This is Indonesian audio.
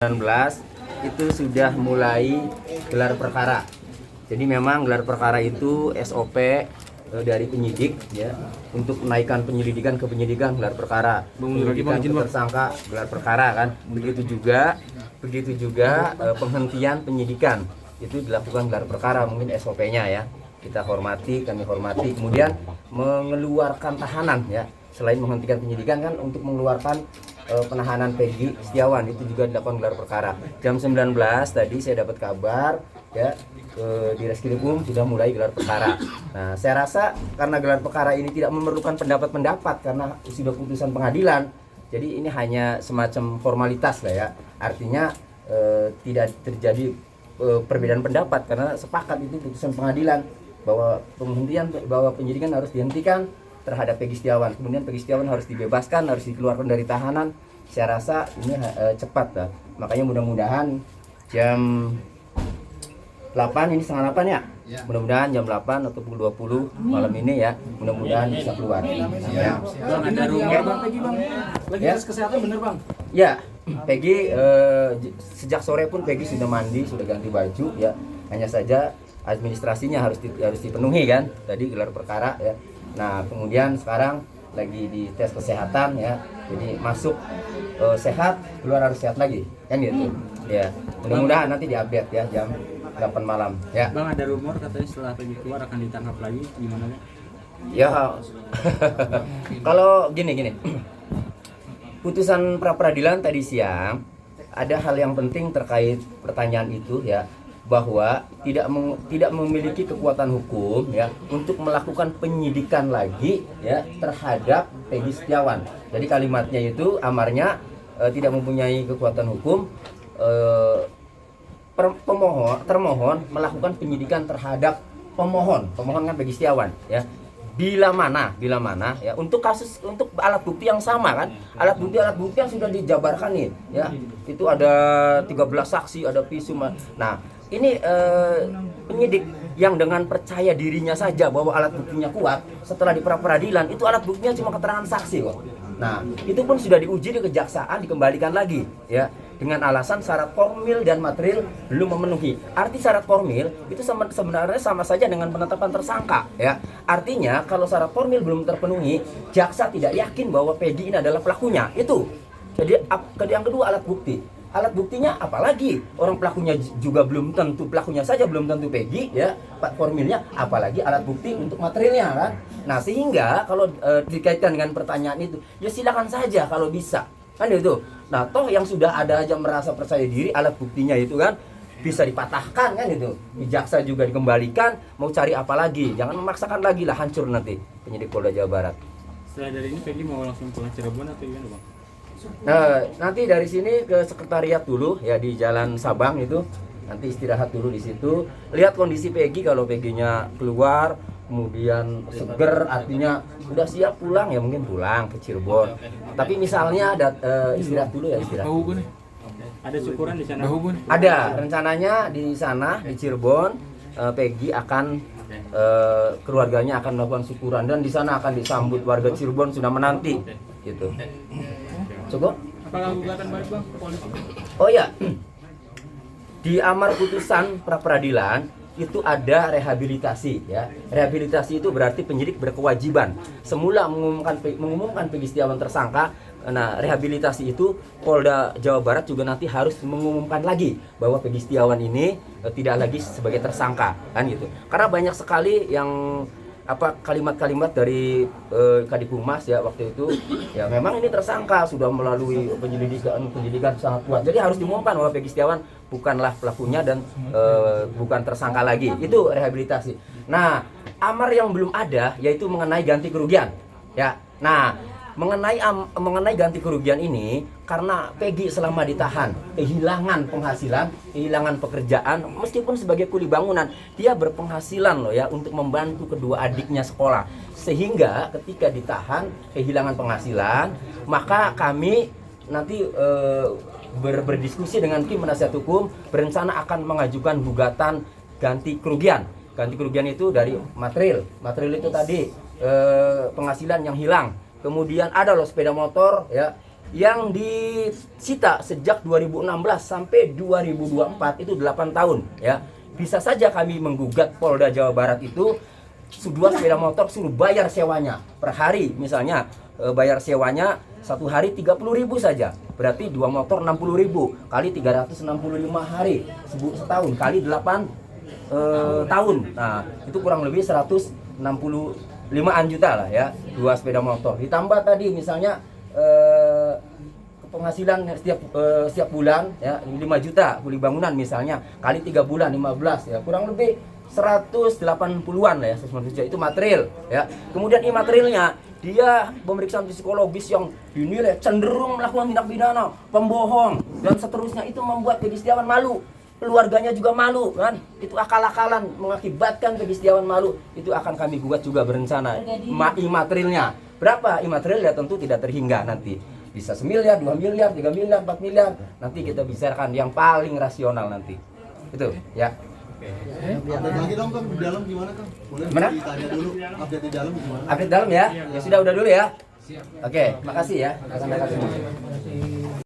19 itu sudah mulai gelar perkara. Jadi memang gelar perkara itu SOP dari penyidik ya, untuk menaikkan penyelidikan ke penyidikan gelar perkara, penyelidikan ke tersangka gelar perkara kan. Begitu juga penghentian penyidikan itu dilakukan gelar perkara, mungkin SOP-nya ya. Kita hormati, kami hormati. Kemudian mengeluarkan tahanan ya. Selain menghentikan penyidikan kan, untuk mengeluarkan penahanan Peggy Setiawan itu juga dilakukan gelar perkara. Jam 19 tadi saya dapat kabar ya, di Reskrimum sudah mulai gelar perkara. Nah, saya rasa karena gelar perkara ini tidak memerlukan pendapat karena sudah putusan pengadilan. Jadi ini hanya semacam formalitas lah ya. Artinya tidak terjadi perbedaan pendapat karena sepakat itu putusan pengadilan bahwa penyidikan harus dihentikan terhadap Peggy Setiawan. Kemudian Peggy Setiawan harus dibebaskan, harus dikeluarkan dari tahanan. Saya rasa ini cepat lah. Makanya mudah-mudahan jam 8, ini setengah 8 ya? Mudah-mudahan jam 8 atau pukul 20 malam ini ya, mudah-mudahan bisa keluar. Ya. Bang, ada rumor Bang Peggy Bang. Lagi tes kesehatan bener Bang? Ya, Peggy sejak sore pun Peggy sudah mandi, sudah ganti baju ya. Hanya saja administrasinya harus dipenuhi kan. Tadi gelar perkara ya. Nah, kemudian sekarang lagi di tes kesehatan ya. Jadi masuk sehat, keluar harus sehat lagi. Kan gitu. Ya. Mudah-mudahan nanti diupdate ya jam 8 malam ya. Bang, ada rumor katanya setelah Peggy keluar akan ditangkap lagi, gimana Bang? Ya. Kalau gini. Putusan pra peradilan tadi siang ada hal yang penting terkait pertanyaan itu ya, bahwa tidak memiliki kekuatan hukum ya untuk melakukan penyidikan lagi ya terhadap Peggy Setiawan. Jadi kalimatnya itu, amarnya tidak mempunyai kekuatan hukum, termohon melakukan penyidikan terhadap pemohon kan Peggy Setiawan ya. Bila mana ya, untuk alat bukti yang sama kan, alat bukti yang sudah dijabarkan nih ya, itu ada 13 saksi, ada visum. Nah, ini penyidik yang dengan percaya dirinya saja bahwa alat buktinya kuat, setelah di pra peradilan itu alat buktinya cuma keterangan saksi kok. Nah, itu pun sudah diuji di kejaksaan, dikembalikan lagi ya, dengan alasan syarat formil dan material belum memenuhi. Arti syarat formil itu sebenarnya sama saja dengan penetapan tersangka ya. Artinya kalau syarat formil belum terpenuhi, jaksa tidak yakin bahwa Peggy ini adalah pelakunya. Itu. Jadi yang kedua, alat bukti. Alat buktinya apalagi orang pelakunya juga belum tentu, pelakunya saja belum tentu Peggy ya, formilnya apalagi alat bukti untuk materialnya kan. Nah, sehingga kalau dikaitkan dengan pertanyaan itu, ya silakan saja kalau bisa kan itu. Nah, toh yang sudah ada aja merasa percaya diri, alat buktinya itu kan bisa dipatahkan kan itu. Jaksa juga dikembalikan, mau cari apa lagi? Jangan memaksakan lagi lah, hancur nanti penyidik Polda Jawa Barat. Setelah dari ini Peggy mau langsung pulang Cirebon atau gimana Bang? Nah, nanti dari sini ke sekretariat dulu ya, di Jalan Sabang itu. Nanti istirahat dulu di situ. Lihat kondisi Peggy, kalau Peggy-nya keluar kemudian seger, artinya sudah siap pulang ya, mungkin pulang ke Cirebon. Tapi misalnya ada istirahat dulu ya, istirahat. Ada syukuran di sana? Ada, rencananya di sana di Cirebon Peggy akan keluarganya akan melakukan syukuran, dan di sana akan disambut warga Cirebon sudah menanti gitu. Cukup? Apakah gugatan balik Bang ke polisi? Oh ya, di amar putusan pra peradilan itu ada rehabilitasi ya. Rehabilitasi itu berarti penyidik berkewajiban semula mengumumkan Peggy Setiawan tersangka. Nah, rehabilitasi itu Polda Jawa Barat juga nanti harus mengumumkan lagi bahwa Peggy Setiawan ini tidak lagi sebagai tersangka kan gitu. Karena banyak sekali yang kalimat-kalimat dari Kadif Humas ya waktu itu ya, memang ini tersangka sudah melalui penyelidikan sangat kuat. Jadi harus diumumkan bahwa Peggy Setiawan bukanlah pelakunya dan bukan tersangka lagi. Itu rehabilitasi. Nah, amar yang belum ada yaitu mengenai ganti kerugian ya. Nah, mengenai ganti kerugian ini, karena Peggy selama ditahan kehilangan penghasilan, kehilangan pekerjaan, meskipun sebagai kuli bangunan, dia berpenghasilan loh ya untuk membantu kedua adiknya sekolah. Sehingga ketika ditahan kehilangan penghasilan, maka kami nanti berdiskusi dengan tim penasihat hukum, berencana akan mengajukan gugatan ganti kerugian. Ganti kerugian itu dari material itu tadi penghasilan yang hilang. Kemudian ada loh sepeda motor ya, yang disita sejak 2016 sampai 2024 itu 8 tahun ya. Bisa saja kami menggugat Polda Jawa Barat itu dua sepeda motor suruh bayar sewanya per hari, misalnya bayar sewanya satu hari 30.000 saja, berarti dua motor 60.000 kali 365 hari setahun kali 8 tahun. Nah itu kurang lebih 165-an juta lah ya, dua sepeda motor. Ditambah tadi misalnya penghasilan setiap bulan ya 5 juta kuli bangunan misalnya kali 3 bulan 15 ya, kurang lebih 180-an lah ya, 190 juta itu material ya. Kemudian imaterialnya dia pemeriksaan psikologis yang dinilai cenderung melakukan tindak pidana, pembohong dan seterusnya, itu membuat Peggy Setiawan malu. Keluarganya juga malu kan, itu akal-akalan mengakibatkan Peggy Setiawan malu, itu akan kami gugat juga berencana. Imaterialnya berapa? Imaterial ya tentu tidak terhingga, nanti bisa 1 miliar, 2 miliar, 3 miliar, 4 miliar, nanti kita bicarakan yang paling rasional nanti itu ya. Update lagi dong Kang, di dalam gimana Kang? Boleh Mana? ditanya dulu, update di dalam gimana? Update dalam ya, ya sudah udah dulu ya. Oke, makasih ya. Terima kasih.